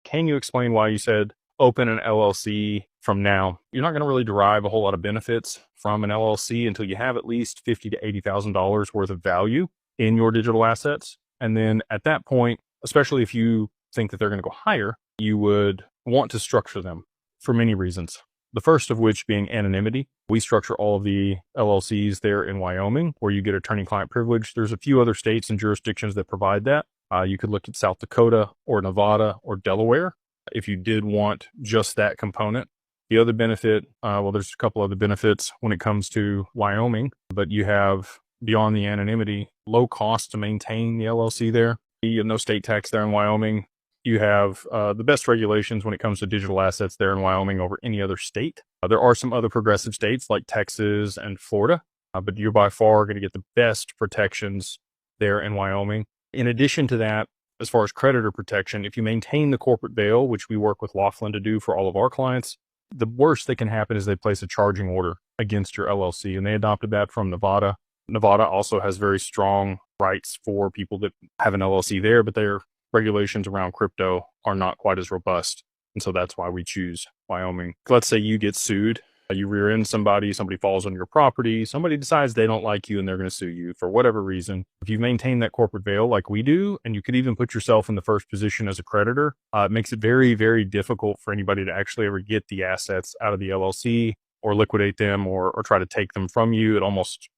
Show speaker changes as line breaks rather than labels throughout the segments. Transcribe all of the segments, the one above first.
can you explain why you said open an LLC from now? You're not going to really derive a whole lot of benefits from an LLC until you have at least $50,000 to $80,000 worth of value in your digital assets. And then at that point, especially if you think that they're going to go higher, you would want to structure them for many reasons. The first of which being anonymity. We structure all of the LLCs there in Wyoming where you get attorney-client privilege. There's a few other states and jurisdictions that provide that. You could look at South Dakota or Nevada or Delaware if you did want just that component. The other benefit, well, there's a couple other benefits when it comes to Wyoming, but you have, beyond the anonymity, low cost to maintain the LLC there. You have no state tax there in Wyoming. You have the best regulations when it comes to digital assets there in Wyoming over any other state. There are some other progressive states like Texas and Florida, but you're by far going to get the best protections there in Wyoming. In addition to that, as far as creditor protection, if you maintain the corporate veil, which we work with Laughlin to do for all of our clients, the worst that can happen is they place a charging order against your LLC, and they adopted that from Nevada. Nevada also has very strong rights for people that have an LLC there, but their regulations around crypto are not quite as robust. And so that's why we choose Wyoming. Let's say you get sued, you rear end somebody falls on your property, somebody decides they don't like you and they're going to sue you for whatever reason. If you maintain that corporate veil like we do, and you could even put yourself in the first position as a creditor, it makes it very, very difficult for anybody to actually ever get the assets out of the LLC or liquidate them or try to take them from you. It almost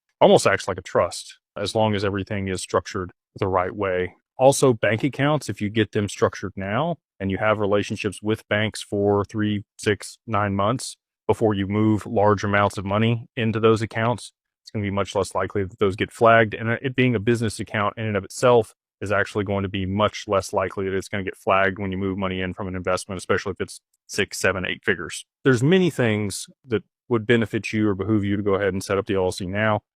acts like a trust as long as everything is structured the right way. Also, bank accounts, if you get them structured now and you have relationships with banks for 3, 6, 9 months before you move large amounts of money into those accounts, it's going to be much less likely that those get flagged. And it being a business account in and of itself is actually going to be much less likely that it's going to get flagged when you move money in from an investment, especially if it's 6, 7, 8 figures. There's many things that would benefit you or behoove you to go ahead and set up the LLC now.